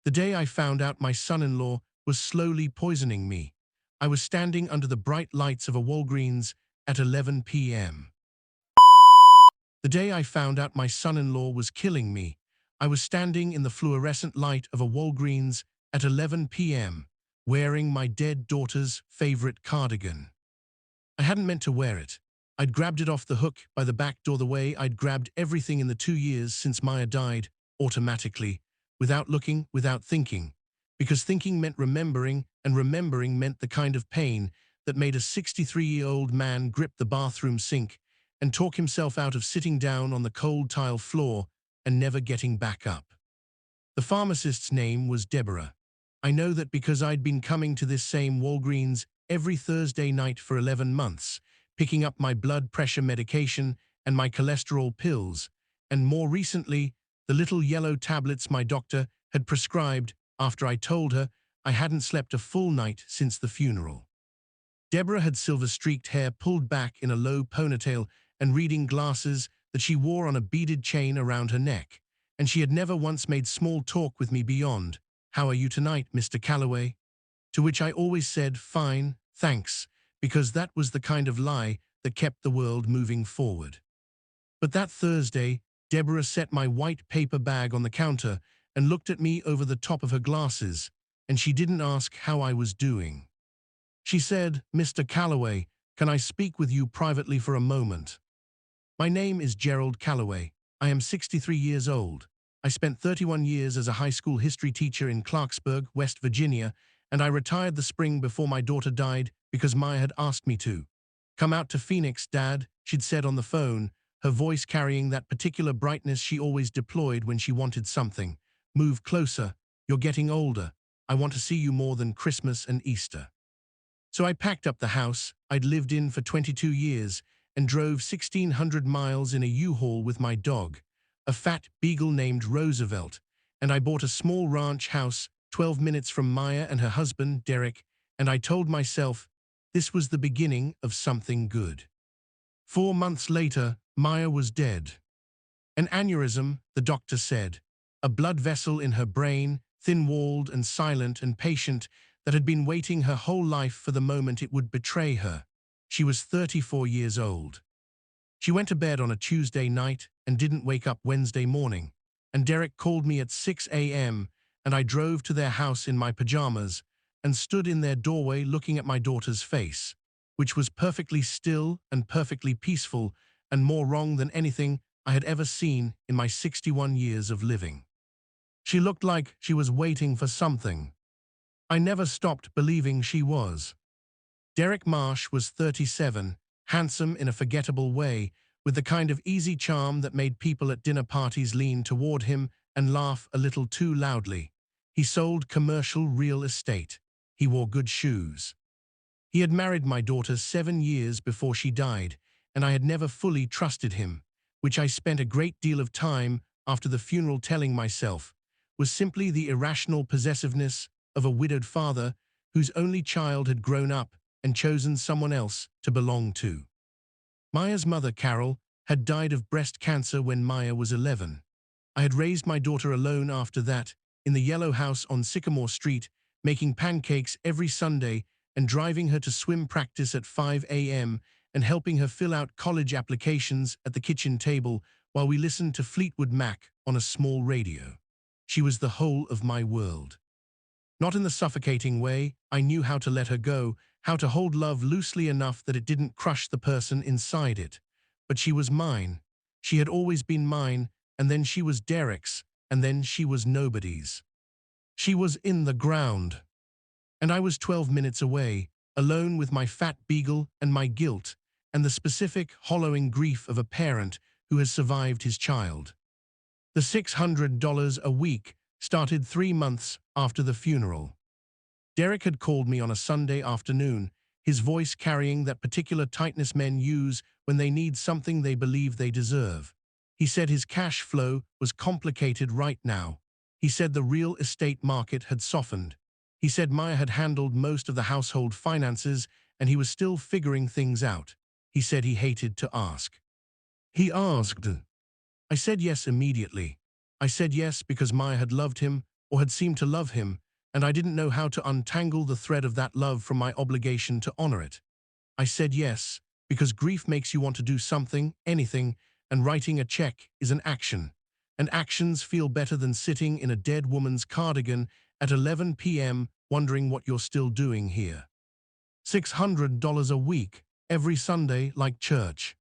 The day I found out my son-in-law was slowly poisoning me, I was standing under the bright lights of a Walgreens at 11 p.m. The day I found out my son-in-law was killing me, I was standing in the fluorescent light of a Walgreens at 11 p.m., wearing my dead daughter's favorite cardigan. I hadn't meant to wear it. I'd grabbed it off the hook by the back door the way I'd grabbed everything in the 2 years since Maya died, automatically, without looking, without thinking. Because thinking meant remembering, and remembering meant the kind of pain that made a 63-year-old man grip the bathroom sink and talk himself out of sitting down on the cold tile floor and never getting back up. The pharmacist's name was Deborah. I know that because I'd been coming to this same Walgreens every Thursday night for 11 months, picking up my blood pressure medication and my cholesterol pills, and more recently, the little yellow tablets my doctor had prescribed after I told her I hadn't slept a full night since the funeral. Deborah had silver-streaked hair pulled back in a low ponytail and reading glasses that she wore on a beaded chain around her neck, and she had never once made small talk with me beyond, "How are you tonight, Mr. Calloway?" To which I always said, "Fine, thanks," because that was the kind of lie that kept the world moving forward. But that Thursday, Deborah set my white paper bag on the counter and looked at me over the top of her glasses, and she didn't ask how I was doing. She said, "Mr. Calloway, can I speak with you privately for a moment?" My name is Gerald Calloway. I am 63 years old. I spent 31 years as a high school history teacher in Clarksburg, West Virginia, and I retired the spring before my daughter died because Maya had asked me to. "Come out to Phoenix, Dad," she'd said on the phone, her voice carrying that particular brightness she always deployed when she wanted something. "Move closer. You're getting older. I want to see you more than Christmas and Easter." So I packed up the house I'd lived in for 22 years and drove 1,600 miles in a U-Haul with my dog, a fat beagle named Roosevelt, and I bought a small ranch house 12 minutes from Maya and her husband, Derek, and I told myself this was the beginning of something good. 4 months later, Maya was dead. An aneurysm, the doctor said, a blood vessel in her brain, thin-walled and silent and patient, that had been waiting her whole life for the moment it would betray her. She was 34 years old. She went to bed on a Tuesday night and didn't wake up Wednesday morning, and Derek called me at 6 a.m., and I drove to their house in my pajamas and stood in their doorway looking at my daughter's face, which was perfectly still and perfectly peaceful and more wrong than anything I had ever seen in my 61 years of living. She looked like she was waiting for something. I never stopped believing she was. Derek Marsh was 37, handsome in a forgettable way, with the kind of easy charm that made people at dinner parties lean toward him and laugh a little too loudly. He sold commercial real estate. He wore good shoes. He had married my daughter 7 years before she died, and I had never fully trusted him, which I spent a great deal of time after the funeral telling myself was simply the irrational possessiveness of a widowed father whose only child had grown up and chosen someone else to belong to. Maya's mother, Carol, had died of breast cancer when Maya was 11. I had raised my daughter alone after that, in the yellow house on Sycamore Street, making pancakes every Sunday and driving her to swim practice at 5 a.m. and helping her fill out college applications at the kitchen table while we listened to Fleetwood Mac on a small radio. She was the whole of my world. Not in the suffocating way, I knew how to let her go, how to hold love loosely enough that it didn't crush the person inside it. But she was mine. She had always been mine, and then she was Derek's, and then she was nobody's. She was in the ground. And I was 12 minutes away, alone with my fat beagle and my guilt, and the specific, hollowing grief of a parent who has survived his child. The $600 a week started 3 months after the funeral. Derek had called me on a Sunday afternoon, his voice carrying that particular tightness men use when they need something they believe they deserve. He said his cash flow was complicated right now. He said the real estate market had softened. He said Maya had handled most of the household finances and he was still figuring things out. He said he hated to ask. He asked. I said yes immediately. I said yes because Maya had loved him or had seemed to love him, and I didn't know how to untangle the thread of that love from my obligation to honor it. I said yes, because grief makes you want to do something, anything, and writing a check is an action. And actions feel better than sitting in a dead woman's cardigan at 11 p.m. wondering what you're still doing here. $600 a week, every Sunday like church.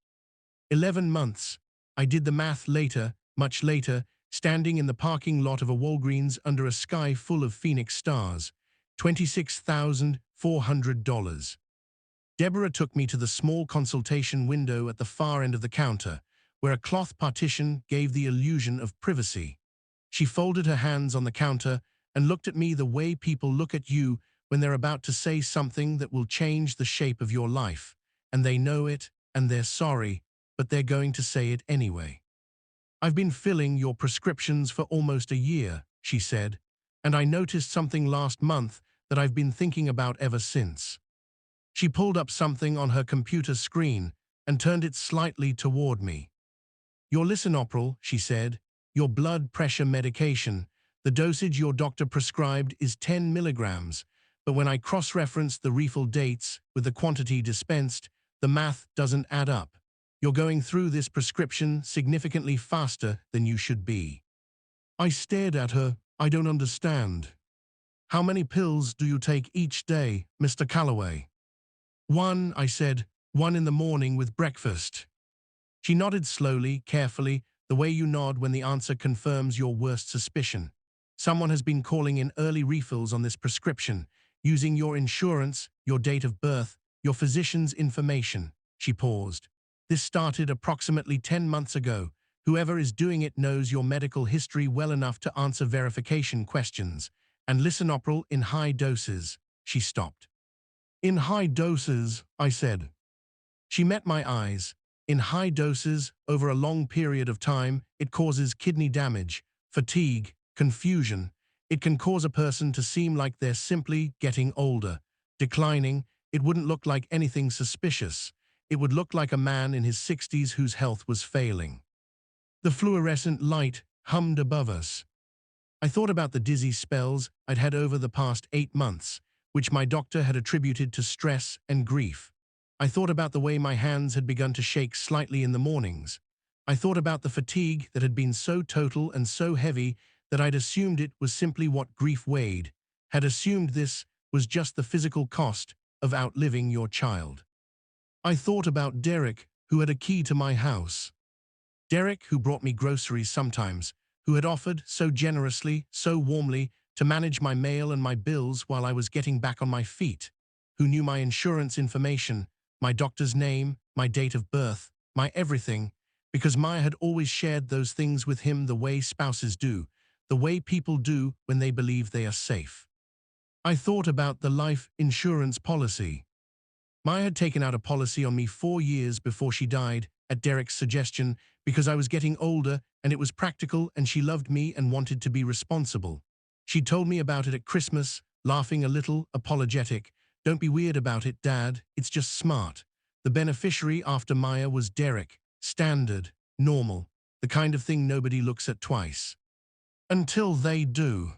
11 months. I did the math later, much later, standing in the parking lot of a Walgreens under a sky full of Phoenix stars. $26,400. Deborah took me to the small consultation window at the far end of the counter, where a cloth partition gave the illusion of privacy. She folded her hands on the counter and looked at me the way people look at you when they're about to say something that will change the shape of your life, and they know it, and they're sorry, but they're going to say it anyway. I've been filling your prescriptions for almost a year, she said, and I noticed something last month that I've been thinking about ever since. She pulled up something on her computer screen and turned it slightly toward me. Your lisinopril, she said, your blood pressure medication, the dosage your doctor prescribed is 10 milligrams, but when I cross-referenced the refill dates with the quantity dispensed, the math doesn't add up. You're going through this prescription significantly faster than you should be. I stared at her. I don't understand. How many pills do you take each day, Mr. Calloway? One, I said, one in the morning with breakfast. She nodded slowly, carefully, the way you nod when the answer confirms your worst suspicion. Someone has been calling in early refills on this prescription, using your insurance, your date of birth, your physician's information. She paused. This started approximately 10 months ago. Whoever is doing it knows your medical history well enough to answer verification questions. And lisinopril in high doses. She stopped. In high doses, I said. She met my eyes. In high doses, over a long period of time, it causes kidney damage, fatigue, confusion. It can cause a person to seem like they're simply getting older, declining. It wouldn't look like anything suspicious. It would look like a man in his 60s whose health was failing. The fluorescent light hummed above us. I thought about the dizzy spells I'd had over the past 8 months, which my doctor had attributed to stress and grief. I thought about the way my hands had begun to shake slightly in the mornings. I thought about the fatigue that had been so total and so heavy that I'd assumed it was simply what grief weighed, had assumed this was just the physical cost of outliving your child. I thought about Derek, who had a key to my house. Derek, who brought me groceries sometimes, who had offered so generously, so warmly, to manage my mail and my bills while I was getting back on my feet, who knew my insurance information, my doctor's name, my date of birth, my everything, because Maya had always shared those things with him the way spouses do, the way people do when they believe they are safe. I thought about the life insurance policy. Maya had taken out a policy on me 4 years before she died, at Derek's suggestion, because I was getting older and it was practical and she loved me and wanted to be responsible. She told me about it at Christmas, laughing a little, apologetic. Don't be weird about it, Dad, it's just smart. The beneficiary after Maya was Derek, standard, normal, the kind of thing nobody looks at twice. Until they do.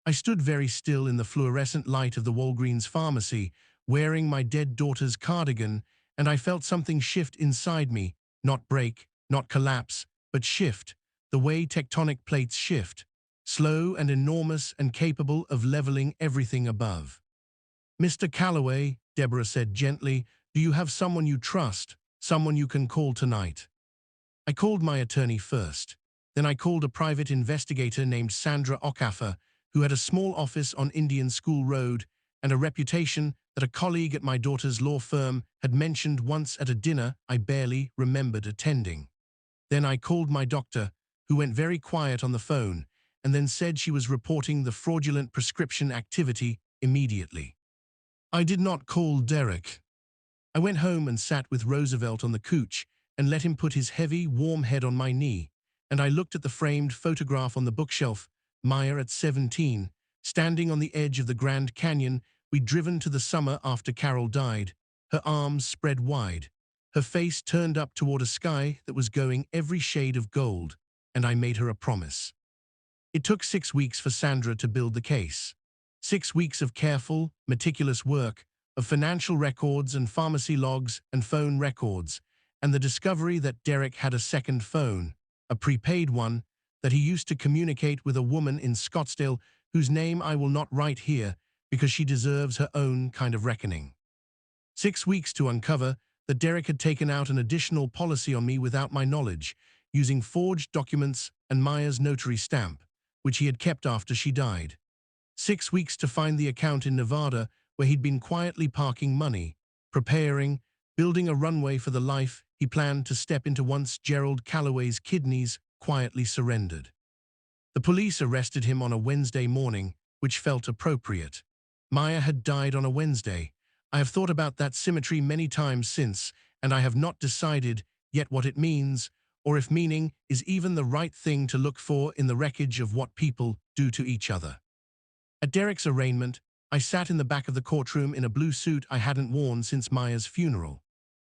I stood very still in the fluorescent light of the Walgreens pharmacy, wearing my dead daughter's cardigan, and I felt something shift inside me, not break, not collapse, but shift, the way tectonic plates shift, slow and enormous and capable of leveling everything above. Mr. Calloway, Deborah said gently, do you have someone you trust, someone you can call tonight? I called my attorney first. Then I called a private investigator named Sandra Okafor, who had a small office on Indian School Road and a reputation that a colleague at my daughter's law firm had mentioned once at a dinner I barely remembered attending. Then I called my doctor, who went very quiet on the phone, and then said she was reporting the fraudulent prescription activity immediately. I did not call Derek. I went home and sat with Roosevelt on the couch and let him put his heavy, warm head on my knee, and I looked at the framed photograph on the bookshelf, Maya at 17, standing on the edge of the Grand Canyon we'd driven to the summer after Carol died, her arms spread wide, her face turned up toward a sky that was going every shade of gold, and I made her a promise. It took 6 weeks for Sandra to build the case. 6 weeks of careful, meticulous work, of financial records and pharmacy logs and phone records, and the discovery that Derek had a second phone, a prepaid one, that he used to communicate with a woman in Scottsdale whose name I will not write here because she deserves her own kind of reckoning. 6 weeks to uncover that Derek had taken out an additional policy on me without my knowledge, using forged documents and Maya's notary stamp, which he had kept after she died. 6 weeks to find the account in Nevada where he'd been quietly parking money, preparing, building a runway for the life he planned to step into once Gerald Calloway's kidneys quietly surrendered. The police arrested him on a Wednesday morning, which felt appropriate. Maya had died on a Wednesday. I have thought about that symmetry many times since, and I have not decided yet what it means, or if meaning is even the right thing to look for in the wreckage of what people do to each other. At Derek's arraignment, I sat in the back of the courtroom in a blue suit I hadn't worn since Maya's funeral.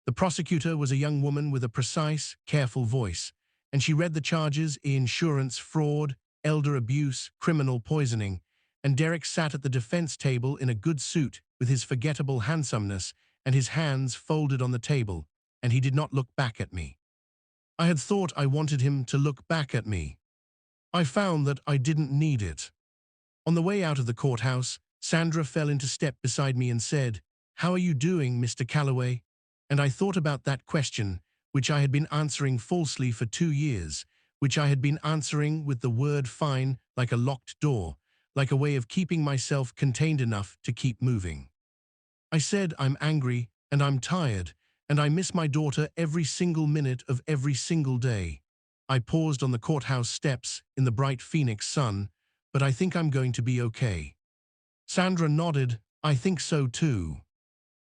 The prosecutor was a young woman with a precise, careful voice, and she read the charges: insurance fraud, elder abuse, criminal poisoning, and Derek sat at the defense table in a good suit with his forgettable handsomeness and his hands folded on the table, and he did not look back at me. I had thought I wanted him to look back at me. I found that I didn't need it. On the way out of the courthouse, Sandra fell into step beside me and said, "How are you doing, Mr. Calloway?" And I thought about that question, which I had been answering falsely for 2 years, which I had been answering with the word fine like a locked door, like a way of keeping myself contained enough to keep moving. I said, "I'm angry, and I'm tired, and I miss my daughter every single minute of every single day." I paused on the courthouse steps in the bright Phoenix sun, "but I think I'm going to be okay." Sandra nodded, "I think so too."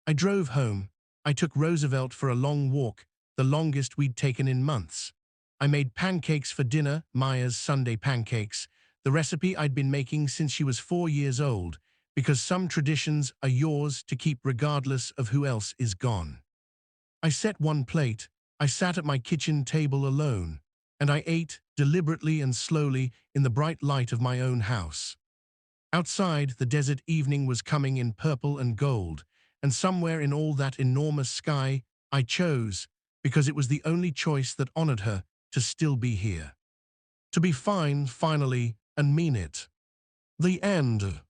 I drove home. I took Roosevelt for a long walk, the longest we'd taken in months. I made pancakes for dinner, Maya's Sunday pancakes, the recipe I'd been making since she was 4 years old, because some traditions are yours to keep regardless of who else is gone. I set one plate. I sat at my kitchen table alone, and I ate deliberately and slowly in the bright light of my own house. Outside, the desert evening was coming in purple and gold, and somewhere in all that enormous sky, I chose, because it was the only choice that honored her, to still be here. To be fine, finally, and mean it. The end.